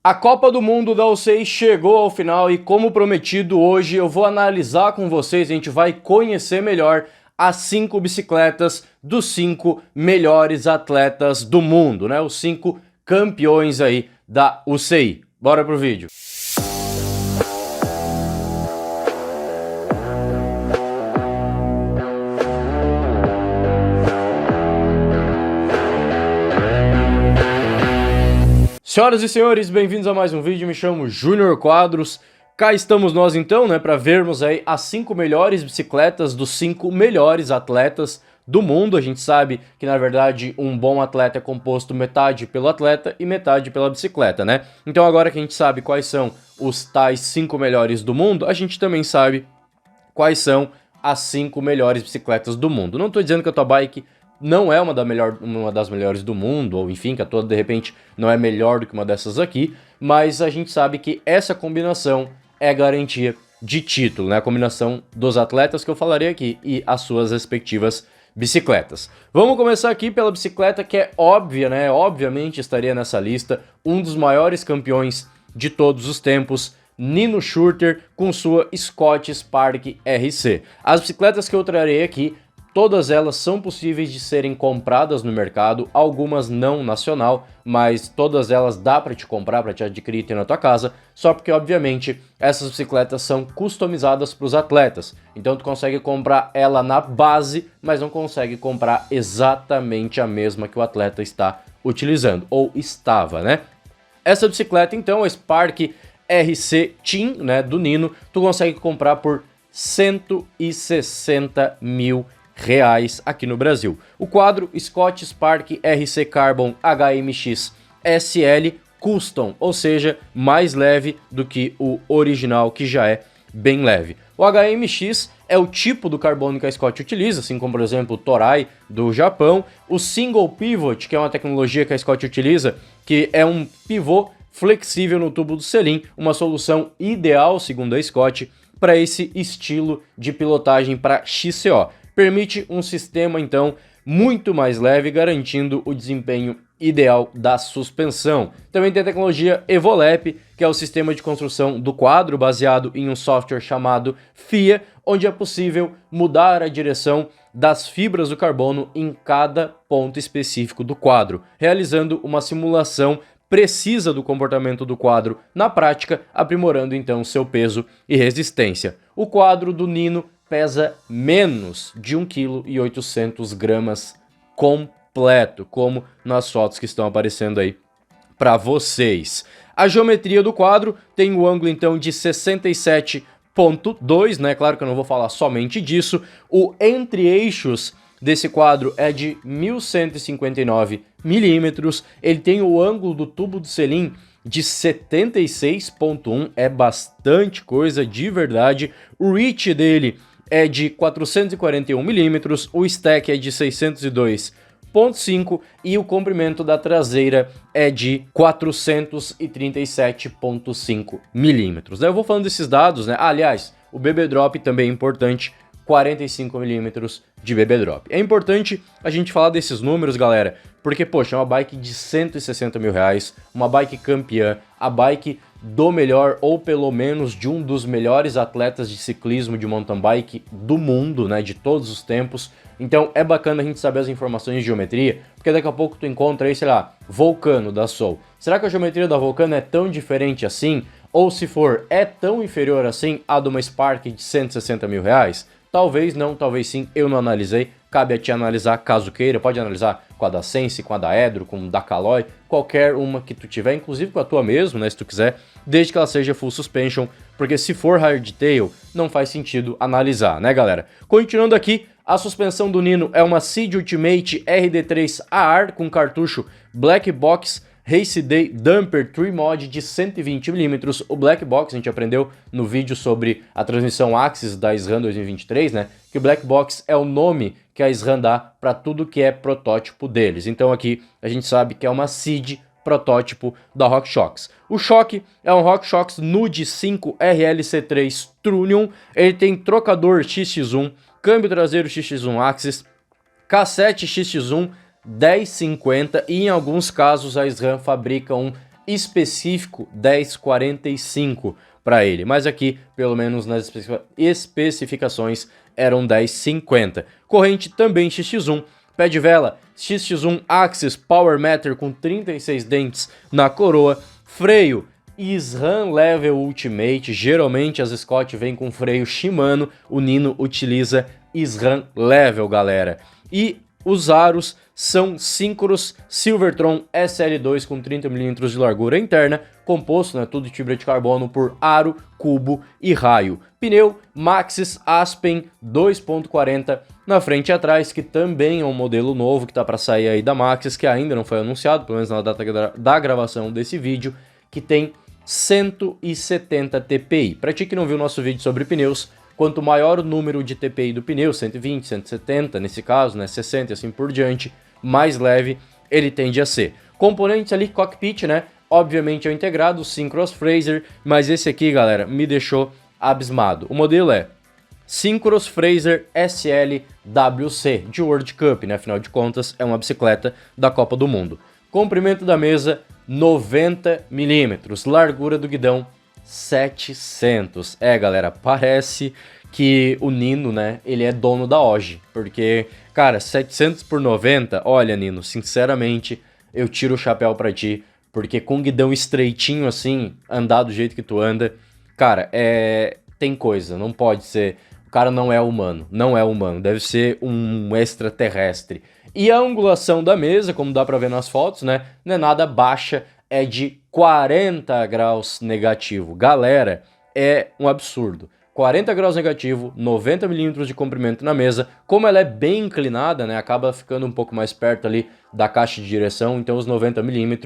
A Copa do Mundo da UCI chegou ao final e, como prometido, hoje eu vou analisar com vocês, a gente vai conhecer melhor as 5 bicicletas dos 5 melhores atletas do mundo, né? Os 5 campeões aí da UCI. Bora pro vídeo. Senhoras e senhores, bem-vindos a mais um vídeo, me chamo Júnior Quadros. Cá estamos nós então, né, para vermos aí as 5 melhores bicicletas dos 5 melhores atletas do mundo. A gente sabe que, na verdade, um bom atleta é composto metade pelo atleta e metade pela bicicleta, né? Então agora que a gente sabe quais são os tais 5 melhores do mundo, a gente também sabe quais são as 5 melhores bicicletas do mundo. Não tô dizendo que a tua bike não é uma das melhores do mundo, ou enfim, que a tua de repente não é melhor do que uma dessas aqui, mas a gente sabe que essa combinação é garantia de título, né? A combinação dos atletas que eu falarei aqui e as suas respectivas bicicletas. Vamos começar aqui pela bicicleta que é óbvia, né? Obviamente estaria nessa lista, um dos maiores campeões de todos os tempos, Nino Schurter, com sua Scott Spark RC. As bicicletas que eu trarei aqui, todas elas são possíveis de serem compradas no mercado, algumas não nacional, mas todas elas dá para te comprar, para te adquirir e ter na tua casa, só porque obviamente essas bicicletas são customizadas para os atletas. Então tu consegue comprar ela na base, mas não consegue comprar exatamente a mesma que o atleta está utilizando, ou estava, né? Essa bicicleta então, a Spark RC Team, né, do Nino, tu consegue comprar por 160 mil reais aqui no Brasil. O quadro Scott Spark RC Carbon HMX SL Custom, ou seja, mais leve do que o original, que já é bem leve. O HMX é o tipo do carbono que a Scott utiliza, assim como, por exemplo, o Toray do Japão. O Single Pivot, que é uma tecnologia que a Scott utiliza, que é um pivô flexível no tubo do selim, uma solução ideal, segundo a Scott, para esse estilo de pilotagem para XCO. Permite um sistema, então, muito mais leve, garantindo o desempenho ideal da suspensão. Também tem a tecnologia Evolep, que é o sistema de construção do quadro, baseado em um software chamado FIA, onde é possível mudar a direção das fibras do carbono em cada ponto específico do quadro, realizando uma simulação precisa do comportamento do quadro na prática, aprimorando então seu peso e resistência. O quadro do Nino pesa menos de 1,8 kg completo, como nas fotos que estão aparecendo aí para vocês. A geometria do quadro tem o ângulo então de 67,2, né? Claro que eu não vou falar somente disso. O entre-eixos desse quadro é de 1.159 milímetros. Ele tem o ângulo do tubo do selim de 76,1, é bastante coisa de verdade. O reach dele é de 441 milímetros, o stack é de 602,5 e o comprimento da traseira é de 437,5 milímetros. Eu vou falando desses dados, né? Aliás, o BB Drop também é importante, 45 milímetros de BB Drop. É importante a gente falar desses números, galera, porque, poxa, é uma bike de 160 mil reais, uma bike campeã, a bike do melhor, ou pelo menos de um dos melhores atletas de ciclismo de mountain bike do mundo, né, de todos os tempos. Então é bacana a gente saber as informações de geometria, porque daqui a pouco tu encontra aí, sei lá, Volcano da Soul. Será que a geometria da Volcano é tão diferente assim? Ou se for, é tão inferior assim à de uma Spark de 160 mil reais? Talvez não, talvez sim, eu não analisei, cabe a ti analisar caso queira, pode analisar com a da Sense, com a da Edro, com a da Caloi, qualquer uma que tu tiver, inclusive com a tua mesmo, né, se tu quiser, desde que ela seja full suspension, porque se for hardtail, não faz sentido analisar, né, galera? Continuando aqui, a suspensão do Nino é uma Seed Ultimate RD3 AR com cartucho Black Box Race Day Dumper Tree Mod de 120mm. O Black Box, a gente aprendeu no vídeo sobre a transmissão Axis da SRAM 2023, né? Que o Black Box é o nome que a SRAM dá para tudo que é protótipo deles. Então aqui a gente sabe que é uma Seed protótipo da RockShox. O choque é um RockShox Nude 5 RLC3 Trunion. Ele tem trocador XX1, câmbio traseiro XX1 Axis, cassete XX1 1050 e em alguns casos a SRAM fabrica um específico 10,45 para ele, mas aqui, pelo menos nas especificações, eram 10,50. Corrente também XX1, pé de vela XX1 Axis Power Matter com 36 dentes na coroa, freio SRAM Level Ultimate, geralmente as Scott vêm com freio Shimano, o Nino utiliza SRAM Level, galera. E os aros são Synchros Silvertron SL2 com 30 mm de largura interna, composto, né, tudo de fibra de carbono, por aro, cubo e raio. Pneu Maxxis Aspen 2.40 na frente e atrás, que também é um modelo novo que está para sair aí da Maxxis, que ainda não foi anunciado, pelo menos na data da gravação desse vídeo, que tem 170 TPI. Para ti que não viu nosso vídeo sobre pneus, quanto maior o número de TPI do pneu, 120, 170, nesse caso, né, 60 e assim por diante, mais leve ele tende a ser. Componentes ali, cockpit, né, obviamente é o integrado, o Synchros Fraser, mas esse aqui, galera, me deixou abismado. O modelo é Synchros Fraser SL-WC, de World Cup, né, afinal de contas é uma bicicleta da Copa do Mundo. Comprimento da mesa, 90 mm, largura do guidão, 700. É, galera, parece que o Nino, né, ele é dono da Oji, porque, cara, 700 por 90, olha, Nino, sinceramente, eu tiro o chapéu pra ti, porque com guidão estreitinho assim, andar do jeito que tu anda, cara, tem coisa, não pode ser, o cara não é humano, deve ser um extraterrestre. E a angulação da mesa, como dá pra ver nas fotos, né, não é nada baixa, é de 40 graus negativo. Galera, é um absurdo. 40 graus negativo, 90 mm de comprimento na mesa. Como ela é bem inclinada, né, acaba ficando um pouco mais perto ali da caixa de direção, então os 90 mm,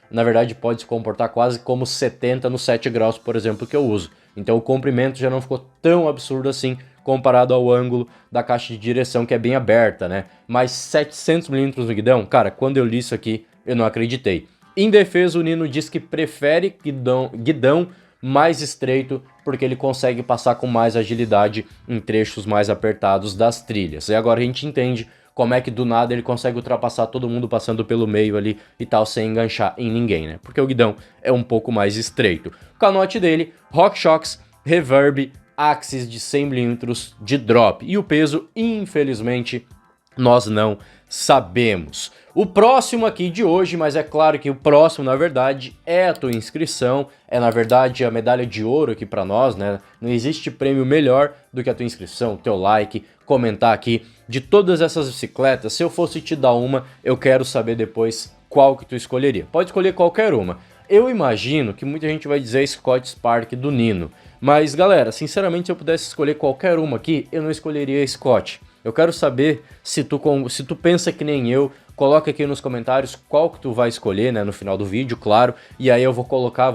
na verdade, pode se comportar quase como 70 no 7 graus, por exemplo, que eu uso. Então o comprimento já não ficou tão absurdo assim, comparado ao ângulo da caixa de direção, que é bem aberta, né? Mas 700 mm no guidão, cara, quando eu li isso aqui, eu não acreditei. Em defesa, o Nino diz que prefere guidão mais estreito, porque ele consegue passar com mais agilidade em trechos mais apertados das trilhas. E agora a gente entende como é que do nada ele consegue ultrapassar todo mundo passando pelo meio ali e tal, sem enganchar em ninguém, né? Porque o guidão é um pouco mais estreito. O canote dele, RockShox Reverb Axis de 100 mm de drop. E o peso, infelizmente, nós não sabemos. O próximo aqui de hoje, mas é claro que o próximo, na verdade, é a tua inscrição, é na verdade a medalha de ouro aqui pra nós, né? Não existe prêmio melhor do que a tua inscrição, teu like, comentar aqui. De todas essas bicicletas, se eu fosse te dar uma, eu quero saber depois qual que tu escolheria. Pode escolher qualquer uma. Eu imagino que muita gente vai dizer Scott Spark do Nino, mas galera, sinceramente, se eu pudesse escolher qualquer uma aqui, eu não escolheria a Scott. Eu quero saber se tu pensa que nem eu. Coloca aqui nos comentários qual que tu vai escolher, né, no final do vídeo, claro, e aí eu vou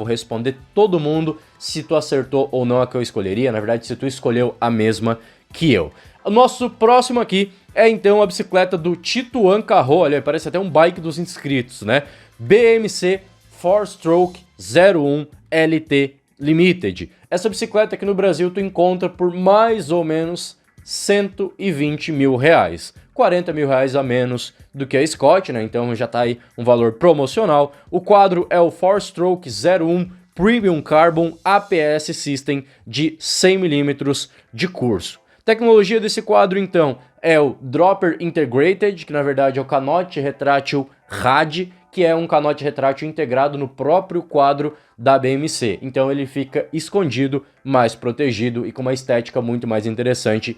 responder todo mundo se tu acertou ou não a que eu escolheria, na verdade, se tu escolheu a mesma que eu. O nosso próximo aqui é então a bicicleta do Tituan Carro, olha, parece até um bike dos inscritos, né, BMC 4Stroke 01 LT Limited. Essa bicicleta aqui no Brasil tu encontra por mais ou menos 120 mil reais. 40 mil reais a menos do que a Scott, né? Então já tá aí um valor promocional. O quadro é o 4Stroke 01 Premium Carbon APS System de 100 mm de curso. Tecnologia desse quadro, então, é o Dropper Integrated, que na verdade é o canote retrátil RAD, que é um canote retrátil integrado no próprio quadro da BMC. Então ele fica escondido, mais protegido e com uma estética muito mais interessante.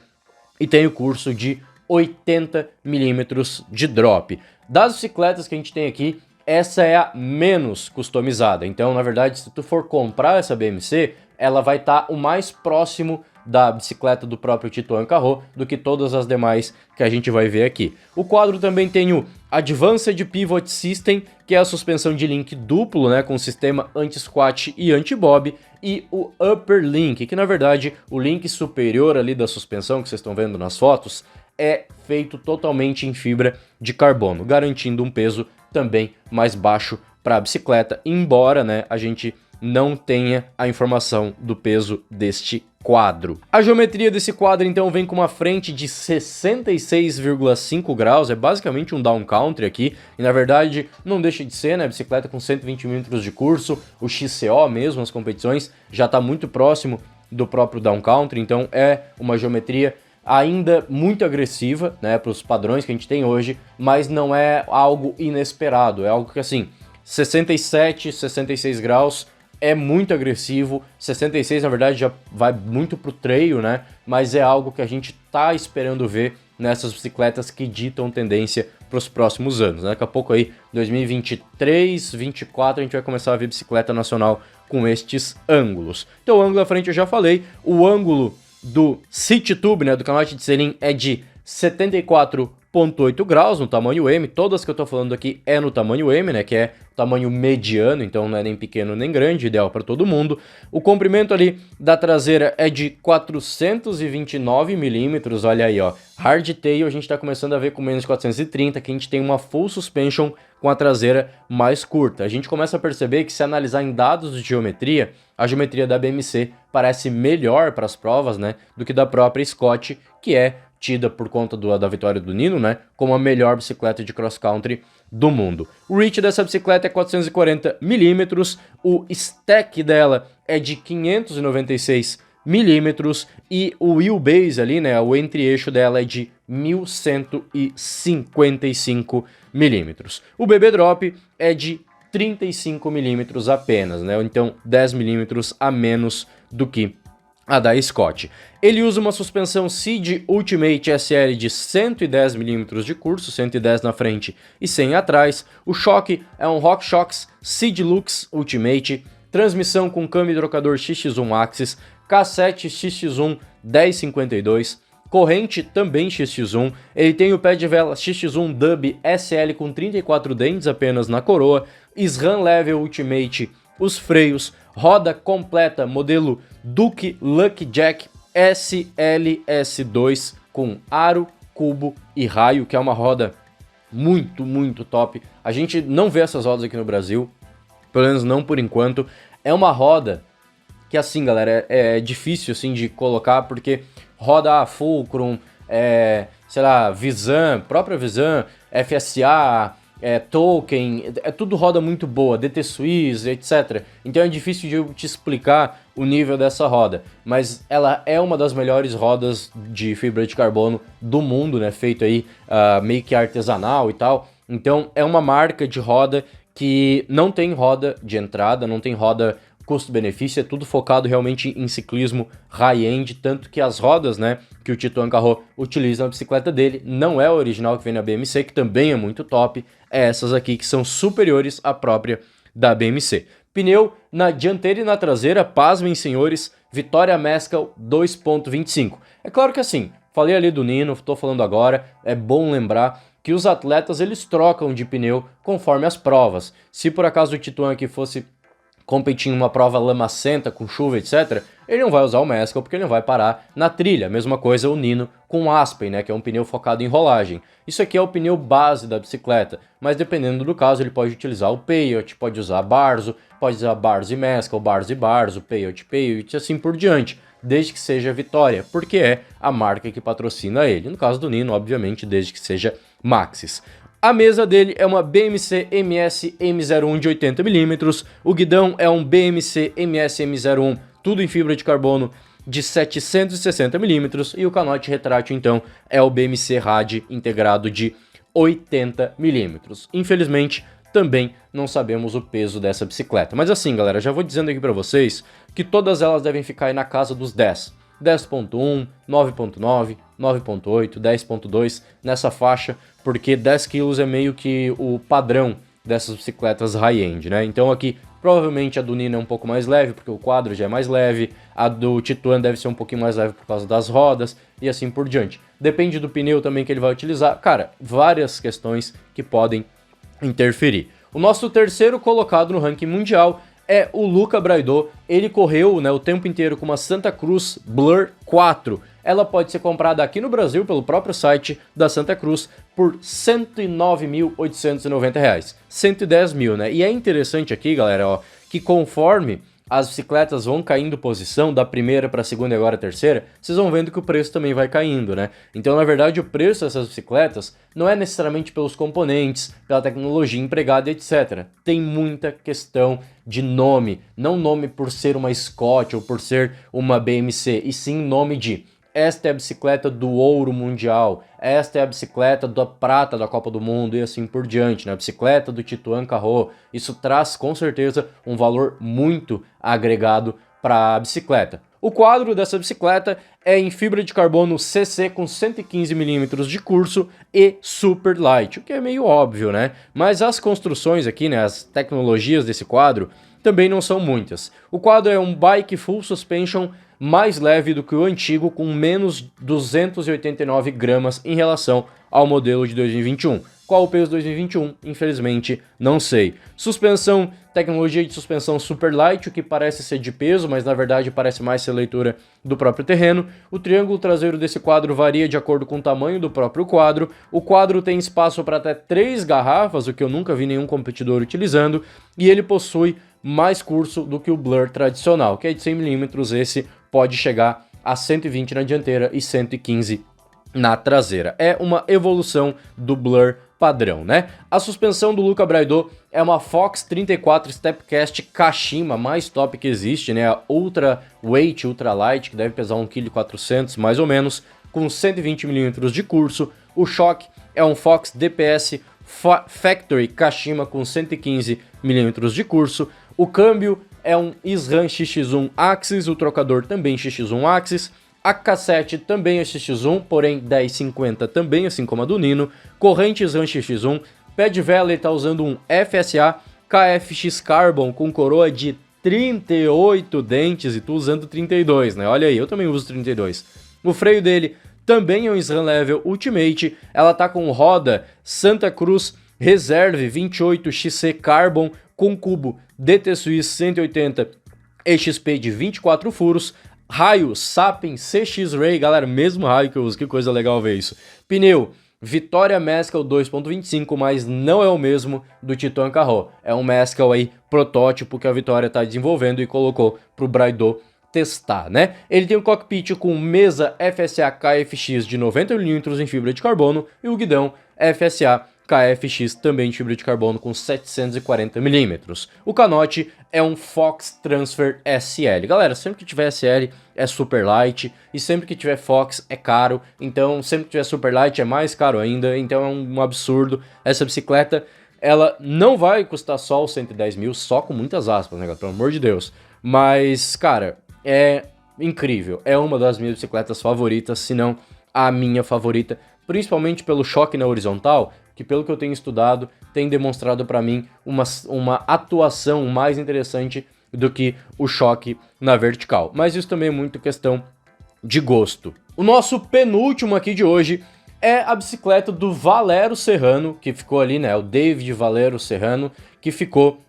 E tem o curso de 80 mm de drop. Das bicicletas que a gente tem aqui, essa é a menos customizada. Então, na verdade, se tu for comprar essa BMC, ela vai estar o mais próximo da bicicleta do próprio Tituan Carro do que todas as demais que a gente vai ver aqui. O quadro também tem o Advanced Pivot System, que é a suspensão de link duplo, né, com sistema anti-squat e anti-bob, e o Upper Link, que na verdade o link superior ali da suspensão que vocês estão vendo nas fotos é feito totalmente em fibra de carbono, garantindo um peso também mais baixo para a bicicleta, embora, né, a gente não tenha a informação do peso deste quadro. A geometria desse quadro então vem com uma frente de 66,5 graus, é basicamente um down country aqui, e na verdade não deixa de ser, né, bicicleta com 120 mm de curso, o XCO mesmo, as competições, já está muito próximo do próprio down country, então é uma geometria ainda muito agressiva, né, para os padrões que a gente tem hoje, mas não é algo inesperado, é algo que assim, 67, 66 graus é muito agressivo, 66 na verdade já vai muito pro trail, né, mas é algo que a gente tá esperando ver nessas bicicletas que ditam tendência para os próximos anos, né? Daqui a pouco aí, 2023, 2024, a gente vai começar a ver bicicleta nacional com estes ângulos. Então o ângulo da frente eu já falei, o ângulo do City Tube, né, do canote de selim é de 74,8 graus no tamanho M, todas que eu tô falando aqui é no tamanho M, né, que é o tamanho mediano, então não é nem pequeno nem grande, ideal para todo mundo. O comprimento ali da traseira é de 429 milímetros, olha aí, ó. Hardtail a gente tá começando a ver com menos de 430, que a gente tem uma full suspension com a traseira mais curta. A gente começa a perceber que se analisar em dados de geometria, a geometria da BMC parece melhor para as provas, né, do que da própria Scott, que é tida por conta da vitória do Nino, né, como a melhor bicicleta de cross country do mundo. O reach dessa bicicleta é 440 milímetros, o stack dela é de 596 milímetros e o wheelbase ali, né, o entre-eixo dela é de 1155 milímetros. O BB Drop é de 35 milímetros apenas, né, então 10 milímetros a menos do que a da Scott. Ele usa uma suspensão Seed Ultimate SL de 110 mm de curso, 110 na frente e 100 atrás. O choque é um RockShox Seed Lux Ultimate, transmissão com câmbio trocador XX1 Axis, cassete XX1 1052, corrente também XX1, ele tem o pé de vela XX1 Dub SL com 34 dentes apenas na coroa, SRAM Level Ultimate, os freios, roda completa modelo Duke Lucky Jack SLS2 com aro, cubo e raio, que é uma roda muito top. A gente não vê essas rodas aqui no Brasil, pelo menos não por enquanto. É uma roda que assim, galera, é difícil assim de colocar, porque roda Fulcrum, sei lá, Visan, própria Visan, FSA, Tolkien, é tudo roda muito boa, DT Swiss, etc. Então é difícil de eu te explicar o nível dessa roda, mas ela é uma das melhores rodas de fibra de carbono do mundo, né, feito aí meio que artesanal e tal. Então é uma marca de roda que não tem roda de entrada, não tem roda custo-benefício, é tudo focado realmente em ciclismo high-end, tanto que as rodas, né, que o Tito Ancarro utiliza na bicicleta dele, não é a original que vem na BMC, que também é muito top, é essas aqui que são superiores à própria da BMC. Pneu na dianteira e na traseira, pasmem senhores, Vittoria Mescal 2.25. É claro que assim, falei ali do Nino, tô falando agora, é bom lembrar que os atletas eles trocam de pneu conforme as provas. Se por acaso o Tituan aqui fosse competir em uma prova lamacenta, com chuva, etc., ele não vai usar o Mescal porque ele não vai parar na trilha. Mesma coisa o Nino com o Aspen, né, que é um pneu focado em rolagem. Isso aqui é o pneu base da bicicleta, mas dependendo do caso ele pode utilizar o Peyote, pode usar Barzo, pode usar Barzo e Mescal, Barzo e Barzo, Peyote, Peyote e assim por diante, desde que seja Vittoria, porque é a marca que patrocina ele. No caso do Nino, obviamente, desde que seja Maxxis. A mesa dele é uma BMC MS M01 de 80mm, o guidão é um BMC MS M01, tudo em fibra de carbono, de 760mm, e o canote retrátil então é o BMC RAD integrado de 80mm. Infelizmente, também não sabemos o peso dessa bicicleta. Mas assim, galera, já vou dizendo aqui pra vocês que todas elas devem ficar aí na casa dos 10. 10.1, 9.9, 9.8, 10.2, nessa faixa, porque 10 kg é meio que o padrão dessas bicicletas high-end, né? Então aqui, provavelmente a do Nino é um pouco mais leve, porque o quadro já é mais leve, a do Tituan deve ser um pouquinho mais leve por causa das rodas, e assim por diante. Depende do pneu também que ele vai utilizar. Cara, várias questões que podem interferir. O nosso terceiro colocado no ranking mundial é o Luca Braidot. Ele correu, né, o tempo inteiro com uma Santa Cruz Blur 4. Ela pode ser comprada aqui no Brasil pelo próprio site da Santa Cruz por R$ 109.890. 110 mil, né? E é interessante aqui, galera, ó, que conforme as bicicletas vão caindo posição da primeira para a segunda e agora a terceira, vocês vão vendo que o preço também vai caindo, né? Então, na verdade, o preço dessas bicicletas não é necessariamente pelos componentes, pela tecnologia empregada, etc. Tem muita questão de nome, não nome por ser uma Scott ou por ser uma BMC, e sim nome de: esta é a bicicleta do ouro mundial, esta é a bicicleta da prata da Copa do Mundo e assim por diante, né? A bicicleta do Tituan Carro. Isso traz com certeza um valor muito agregado para a bicicleta. O quadro dessa bicicleta é em fibra de carbono CC com 115 mm de curso e super light, o que é meio óbvio, né? Mas as construções aqui, né, as tecnologias desse quadro também não são muitas. O quadro é um bike full suspension mais leve do que o antigo, com menos 289 gramas em relação ao modelo de 2021. Qual o peso de 2021? Infelizmente, não sei. Suspensão, tecnologia de suspensão super light, o que parece ser de peso, mas na verdade parece mais ser leitura do próprio terreno. O triângulo traseiro desse quadro varia de acordo com o tamanho do próprio quadro. O quadro tem espaço para até 3 garrafas, o que eu nunca vi nenhum competidor utilizando, e ele possui mais curso do que o Blur tradicional, que é de 100 mm, esse pode chegar a 120 na dianteira e 115 na traseira. É uma evolução do Blur padrão, né? A suspensão do Luca Braido é uma Fox 34 Stepcast Kashima, mais top que existe, né? A Ultra Weight, Ultra Light, que deve pesar 1,4 kg mais ou menos, com 120 mm de curso. O choque é um Fox DPS Factory Kashima com 115 mm de curso. O câmbio é um SRAM XX1 Axis, o trocador também XX1 Axis. A cassete também é XX1, porém 1050 também, assim como a do Nino. Corrente SRAM XX1. Pad Vela está usando um FSA KFX Carbon com coroa de 38 dentes e tu usando 32, né? Olha aí, eu também uso 32. O freio dele também é um SRAM Level Ultimate. Ela tá com roda Santa Cruz Reserve 28XC Carbon com cubo DT Swiss 180 EXP de 24 furos, raio Sapien CX-Ray, galera, mesmo raio que eu uso, que coisa legal ver isso. Pneu Vitória Mescal 2.25, mas não é o mesmo do Tituan Carro, é um Mescal aí protótipo que a Vitória está desenvolvendo e colocou pro Braido testar, né? Ele tem um cockpit com mesa FSA KFX de 90 mm em fibra de carbono e o guidão FSA KFX também de fibra de carbono com 740 mm. O canote é um Fox Transfer SL. Galera, sempre que tiver SL é super light e sempre que tiver Fox é caro. Então, sempre que tiver super light é mais caro ainda. Então é um absurdo. Essa bicicleta, ela não vai custar só os 110 mil, só com muitas aspas, né, pelo amor de Deus. Mas, cara, é incrível. É uma das minhas bicicletas favoritas, se não a minha favorita. Principalmente pelo choque na horizontal, que pelo que eu tenho estudado, tem demonstrado para mim uma atuação mais interessante do que o choque na vertical. Mas isso também é muito questão de gosto. O nosso penúltimo aqui de hoje é a bicicleta do Valero Serrano, que ficou ali, né? O David Valero Serrano, que ficou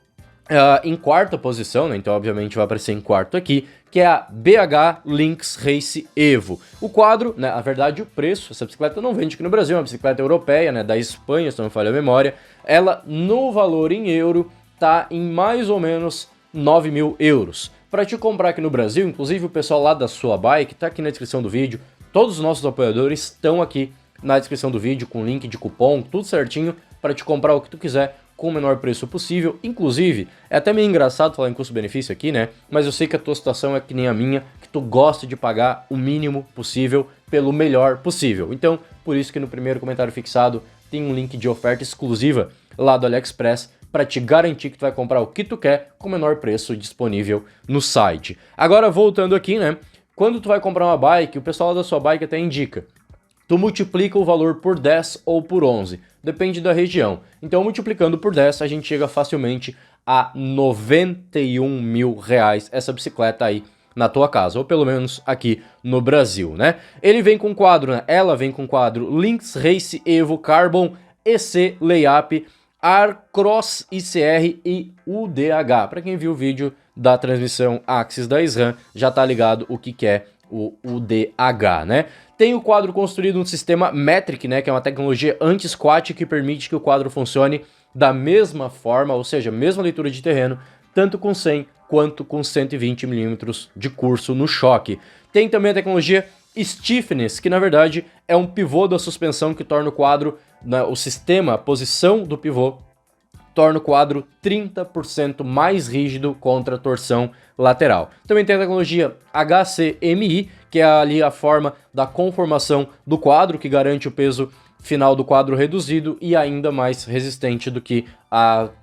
em quarta posição, né? Então obviamente vai aparecer em quarto aqui, que é a BH Lynx Race Evo. O quadro, né, na verdade o preço, essa bicicleta não vende aqui no Brasil, é uma bicicleta europeia, né, da Espanha, se não me falha a memória. Ela, no valor em euro, tá em mais ou menos 9 mil euros. Para te comprar aqui no Brasil, inclusive o pessoal lá da Sua Bike, tá aqui na descrição do vídeo, todos os nossos apoiadores estão aqui na descrição do vídeo, com link de cupom, tudo certinho, para te comprar o que tu quiser, com o menor preço possível. Inclusive, é até meio engraçado falar em custo-benefício aqui, né? Mas eu sei que a tua situação é que nem a minha, que tu gosta de pagar o mínimo possível pelo melhor possível. Então, por isso que no primeiro comentário fixado tem um link de oferta exclusiva lá do AliExpress para te garantir que tu vai comprar o que tu quer com o menor preço disponível no site. Agora, voltando aqui, né? Quando tu vai comprar uma bike, o pessoal da Sua Bike até indica: tu multiplica o valor por 10 ou por 11, depende da região. Então, multiplicando por 10, a gente chega facilmente a 91 mil reais essa bicicleta aí na tua casa, ou pelo menos aqui no Brasil, né? Ele vem com quadro, né? Ela vem com quadro Lynx Race Evo Carbon EC Layup, Arcross ICR e UDH. Para quem viu o vídeo da transmissão Axis da SRAM, já tá ligado o que é o UDH, né? Tem o quadro construído no sistema Metric, né, que é uma tecnologia anti-squat que permite que o quadro funcione da mesma forma, ou seja, mesma leitura de terreno, tanto com 100 quanto com 120 mm de curso no choque. Tem também a tecnologia Stiffness, que na verdade é um pivô da suspensão que torna o quadro, o sistema, a posição do pivô, torna o quadro 30% mais rígido contra a torção lateral. Também tem a tecnologia HCMI, que é ali a forma da conformação do quadro, que garante o peso final do quadro reduzido e ainda mais resistente do que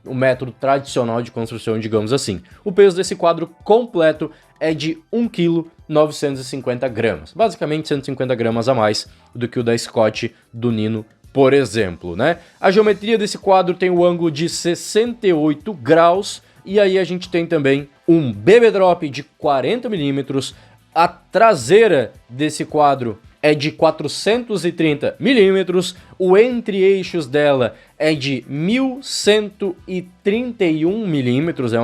o método tradicional de construção, digamos assim. O peso desse quadro completo é de 1,950 kg, basicamente 150 gramas a mais do que o da Scott do Nino, por exemplo, né? A geometria desse quadro tem o ângulo de 68 graus, e aí a gente tem também um BB Drop de 40 mm, a traseira desse quadro é de 430 mm, o entre-eixos dela é de 1131 mm, é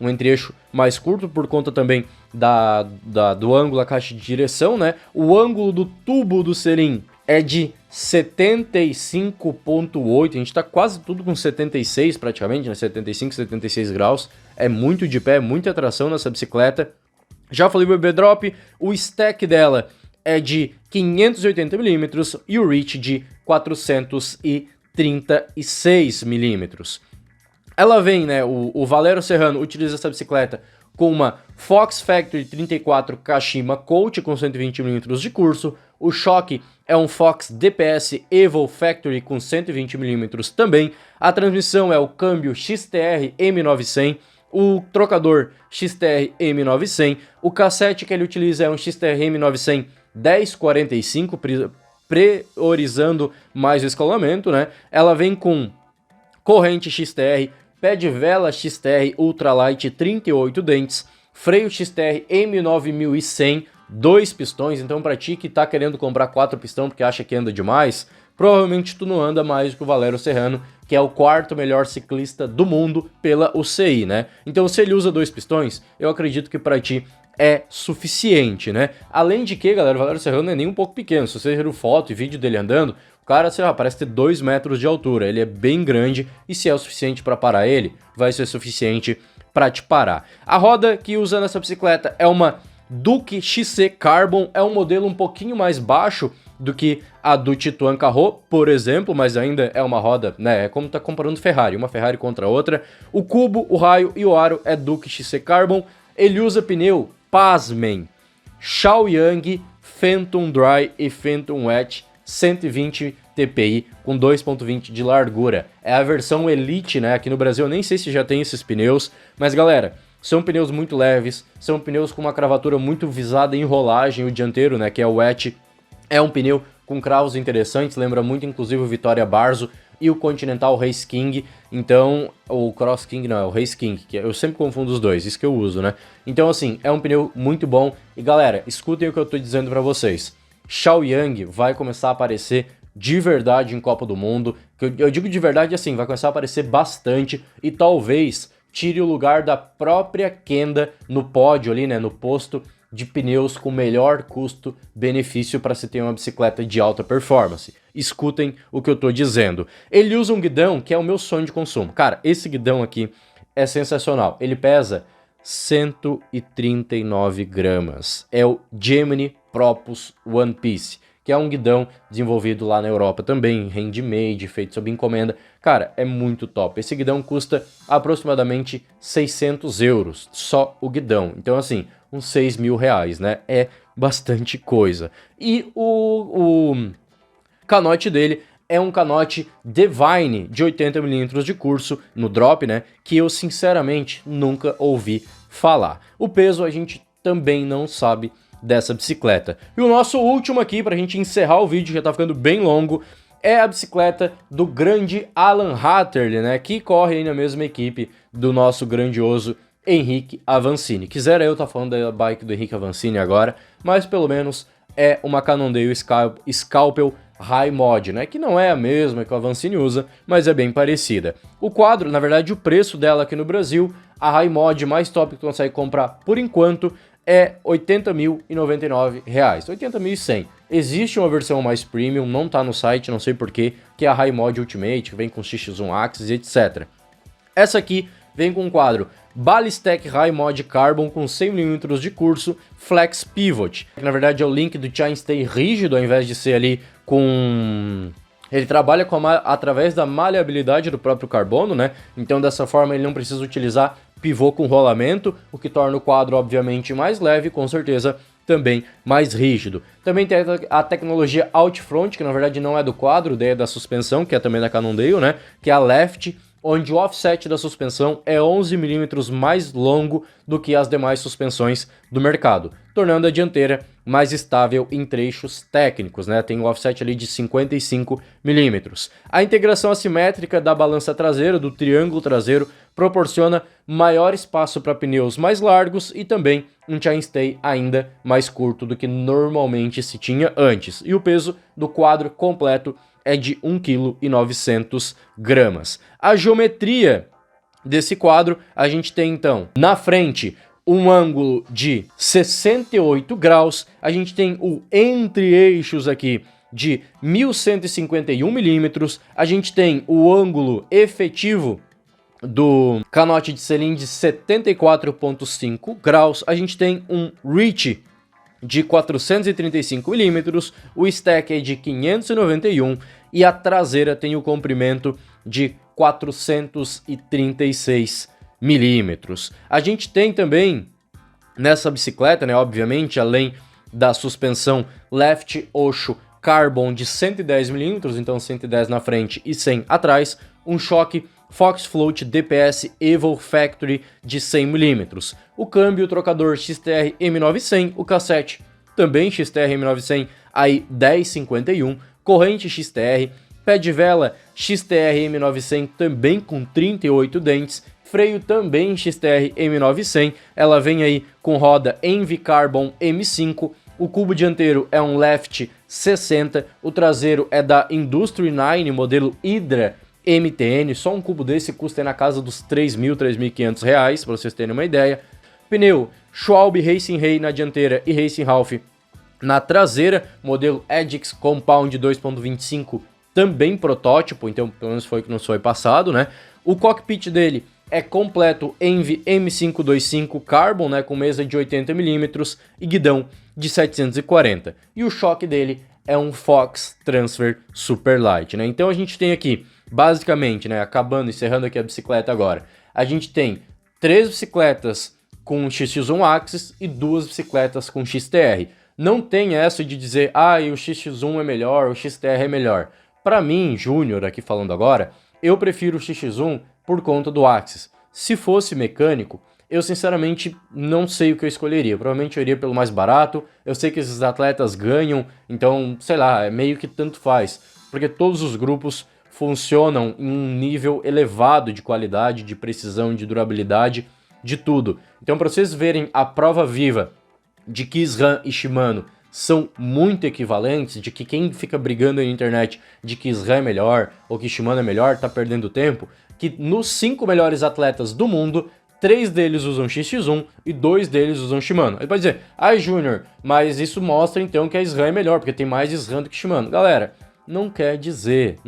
um entre-eixo mais curto por conta também do ângulo da caixa de direção, né? O ângulo do tubo do selim é de 75,8, a gente tá quase tudo com 76 praticamente, né? 75, 76 graus, é muito de pé, muita tração nessa bicicleta. Já falei do BB Drop, o stack dela é de 580 mm e o reach de 436 mm. Ela vem, né, o Valero Serrano utiliza essa bicicleta com uma Fox Factory 34 Kashima Coach com 120 mm de curso, o choque é um Fox DPS Evo Factory com 120 mm também, a transmissão é o câmbio XTR M900, o trocador XTR M900, o cassete que ele utiliza é um XTR M900 1045, priorizando mais o escalonamento, né? Ela vem com corrente XTR, pé de vela XTR Ultralight 38 dentes, freio XTR M9100, 2 pistões, então pra ti que tá querendo comprar 4 pistão porque acha que anda demais, provavelmente tu não anda mais que o Valero Serrano, que é o quarto melhor ciclista do mundo pela UCI, né? Então se ele usa 2 pistões, eu acredito que pra ti é suficiente, né? Além de que, galera, o Valero Serrano não é nem um pouco pequeno. Se você viram foto e vídeo dele andando, o cara, sei lá, parece ter 2 metros de altura. Ele é bem grande e se é o suficiente para parar ele, vai ser suficiente para te parar. A roda que usa nessa bicicleta é uma Duke XC Carbon, é um modelo um pouquinho mais baixo do que a do Tituan Carro, por exemplo, mas ainda é uma roda, né, é como tá comparando Ferrari, uma Ferrari contra a outra. O cubo, o raio e o aro é Duke XC Carbon. Ele usa pneu, pasmem, Shaoyang, Phantom Dry e Phantom Wet 120 TPI com 2.20 de largura. É a versão Elite, né? Aqui no Brasil eu nem sei se já tem esses pneus, mas galera, são pneus muito leves, são pneus com uma cravatura muito visada em rolagem. O dianteiro, né, que é o Wet, é um pneu com cravos interessantes, lembra muito inclusive o Vitória Barzo e o Continental Race King. Então, o Cross King não, é o Race King, que eu sempre confundo os dois, isso que eu uso, né? Então, assim, é um pneu muito bom. E galera, escutem o que eu tô dizendo pra vocês. Shaoyang vai começar a aparecer de verdade em Copa do Mundo. Eu digo de verdade assim, vai começar a aparecer bastante e talvez tire o lugar da própria Kenda no pódio ali, né? No posto de pneus com melhor custo-benefício para se ter uma bicicleta de alta performance. Escutem o que eu tô dizendo. Ele usa um guidão que é o meu sonho de consumo. Cara, esse guidão aqui é sensacional. Ele pesa 139 gramas. É o Gemini Propus One Piece, que é um guidão desenvolvido lá na Europa também, handmade, feito sob encomenda. Cara, é muito top. Esse guidão custa aproximadamente 600 euros, só o guidão. Então, assim, uns 6 mil reais, né? É bastante coisa. E o canote dele é um canote Divine de 80 mm de curso no drop, né? Que eu, sinceramente, nunca ouvi falar. O peso a gente também não sabe dessa bicicleta. E o nosso último aqui, pra gente encerrar o vídeo, já tá ficando bem longo, é a bicicleta do grande Alan Hatterley, né? Que corre aí na mesma equipe do nosso grandioso Henrique Avancini. Quisera eu estar falando da bike do Henrique Avancini agora, mas pelo menos é uma Cannondale Scalpel High Mod, né? Que não é a mesma que o Avancini usa, mas é bem parecida. O quadro, na verdade, o preço dela aqui no Brasil, a High Mod mais top que tu consegue comprar por enquanto é R$ 80.099, 80.100. Existe uma versão mais premium, não tá no site, não sei porquê, que é a High Mod Ultimate, que vem com X1 Axis e etc. Essa aqui vem com um quadro Balistec High Mod Carbon com 100mm de curso Flex Pivot, que na verdade é o link do chainstay rígido, ao invés de ser ali com... Ele trabalha através da maleabilidade do próprio carbono, né? Então dessa forma ele não precisa utilizar pivô com rolamento, o que torna o quadro obviamente mais leve e com certeza também mais rígido. Também tem a tecnologia Outfront, que na verdade não é do quadro, daí é da suspensão, que é também da Cannondale, né? Que é a Left, onde o offset da suspensão é 11mm mais longo do que as demais suspensões do mercado, tornando a dianteira mais estável em trechos técnicos, né? Tem um offset ali de 55mm. A integração assimétrica da balança traseira, do triângulo traseiro, proporciona maior espaço para pneus mais largos e também um chainstay ainda mais curto do que normalmente se tinha antes. E o peso do quadro completo é de 1,9 kg. A geometria desse quadro, a gente tem então, na frente, um ângulo de 68 graus, a gente tem o entre-eixos aqui de 1151mm, a gente tem o ângulo efetivo do canote de selim de 74,5 graus, a gente tem um reach de 435mm, o stack é de 591 e a traseira tem o comprimento de 436mm. A gente tem também nessa bicicleta, né, obviamente, além da suspensão Left Osho Carbon de 110mm, então 110 na frente e 100 atrás, um choque Fox Float DPS Evo Factory de 100mm. O câmbio, o trocador XTR M900, o cassete também XTR M900, aí 1051, corrente XTR, pé de vela XTR M900 também com 38 dentes, freio também XTR M900, ela vem aí com roda Envy Carbon M5, o cubo dianteiro é um Left 60, o traseiro é da Industry 9, modelo Hydra MTN, só um cubo desse custa aí na casa dos R$3.000, R$3.500, para vocês terem uma ideia. Pneu Schwalbe Racing Ray na dianteira e Racing Ralph na traseira, modelo Edix Compound 2.25, também protótipo, então pelo menos foi o que nos foi passado, né? O cockpit dele é completo Envy M525 Carbon, né, com mesa de 80mm e guidão de 740. E o choque dele é um Fox Transfer Superlight, né? Então a gente tem aqui, basicamente, né, encerrando aqui a bicicleta agora, a gente tem 3 bicicletas com XX1 Axis e 2 bicicletas com XTR. Não tem essa de dizer, o XX1 é melhor, o XTR é melhor. Para mim, Júnior, aqui falando agora, eu prefiro o XX1 por conta do Axis. Se fosse mecânico, eu sinceramente não sei o que eu escolheria. Provavelmente eu iria pelo mais barato. Eu sei que esses atletas ganham, então, sei lá, é meio que tanto faz. Porque todos os grupos funcionam em um nível elevado de qualidade, de precisão, de durabilidade, de tudo. Então, para vocês verem a prova viva de que SRAM e Shimano são muito equivalentes, de que quem fica brigando aí na internet de que SRAM é melhor ou que Shimano é melhor, tá perdendo tempo, que nos 5 melhores atletas do mundo, 3 deles usam XX1 e 2 deles usam Shimano. Ele pode dizer, Júnior, mas isso mostra então que a SRAM é melhor, porque tem mais SRAM do que Shimano. Galera, não quer dizer.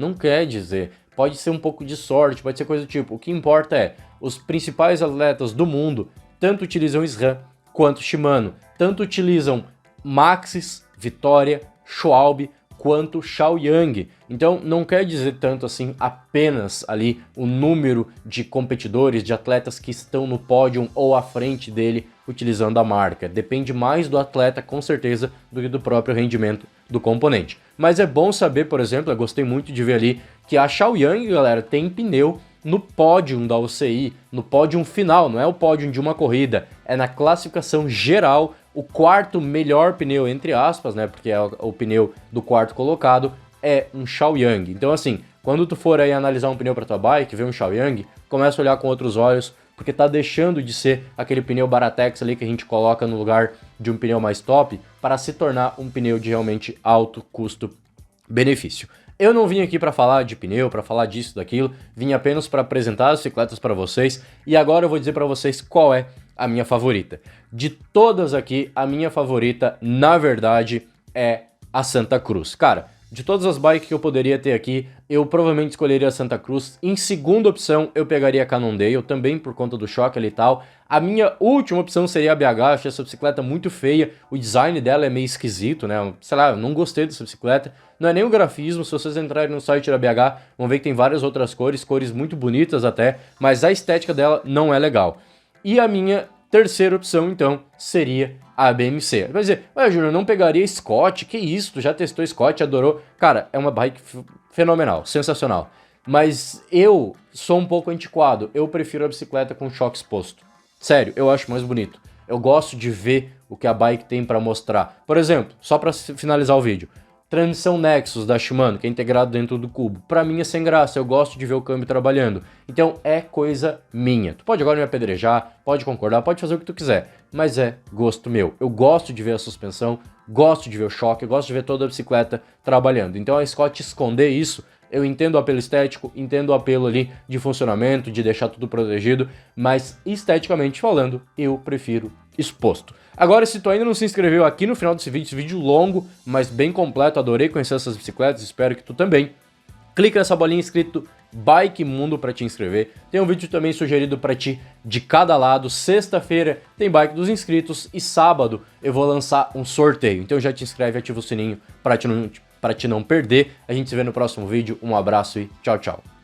Pode ser um pouco de sorte, pode ser coisa do tipo. O que importa é, os principais atletas do mundo tanto utilizam SRAM quanto Shimano, tanto utilizam Maxxis, Vitória, Schwalbe, quanto Shaoyang. Então não quer dizer tanto assim apenas ali o número de competidores, de atletas que estão no pódio ou à frente dele utilizando a marca. Depende mais do atleta, com certeza, do que do próprio rendimento do componente. Mas é bom saber, por exemplo, eu gostei muito de ver ali que a Shaoyang, galera, tem pneu no pódio da UCI, no pódio final, não é o pódio de uma corrida, é na classificação geral, o quarto melhor pneu, entre aspas, né, porque é o pneu do quarto colocado, é um Shaoyang. Então assim, quando tu for aí analisar um pneu para tua bike, ver um Shaoyang, começa a olhar com outros olhos, porque tá deixando de ser aquele pneu Baratex ali que a gente coloca no lugar de um pneu mais top, para se tornar um pneu de realmente alto custo-benefício. Eu não vim aqui para falar de pneu, para falar disso, daquilo, vim apenas para apresentar as bicicletas para vocês e agora eu vou dizer para vocês qual é a minha favorita. De todas aqui, a minha favorita, na verdade, é a Santa Cruz. Cara, de todas as bikes que eu poderia ter aqui, eu provavelmente escolheria a Santa Cruz. Em segunda opção, eu pegaria a Cannondale, também por conta do choque ali e tal. A minha última opção seria a BH, eu achei essa bicicleta muito feia, o design dela é meio esquisito, né? Sei lá, eu não gostei dessa bicicleta. Não é nem o grafismo, se vocês entrarem no site da BH, vão ver que tem várias outras cores, cores muito bonitas até, mas a estética dela não é legal. E a minha terceira opção, então, seria a BMC. Vai dizer, ué, Júnior, não pegaria Scott? Que isso? Tu já testou Scott, adorou? Cara, é uma bike fenomenal, sensacional. Mas eu sou um pouco antiquado, eu prefiro a bicicleta com choque exposto. Sério, eu acho mais bonito. Eu gosto de ver o que a bike tem pra mostrar. Por exemplo, só pra finalizar o vídeo, transmissão Nexus da Shimano, que é integrado dentro do cubo. Pra mim é sem graça, eu gosto de ver o câmbio trabalhando. Então é coisa minha. Tu pode agora me apedrejar, pode concordar, pode fazer o que tu quiser, mas é gosto meu. Eu gosto de ver a suspensão, gosto de ver o choque, gosto de ver toda a bicicleta trabalhando. Então a Scott esconder isso, eu entendo o apelo estético, entendo o apelo ali de funcionamento, de deixar tudo protegido, mas esteticamente falando, eu prefiro exposto. Agora, se tu ainda não se inscreveu aqui no final desse vídeo longo, mas bem completo, adorei conhecer essas bicicletas, espero que tu também. Clica nessa bolinha escrito Bike Mundo para te inscrever. Tem um vídeo também sugerido para ti de cada lado. Sexta-feira tem bike dos inscritos e sábado eu vou lançar um sorteio. Então já te inscreve e ativa o sininho para te não perder. A gente se vê no próximo vídeo. Um abraço e tchau, tchau.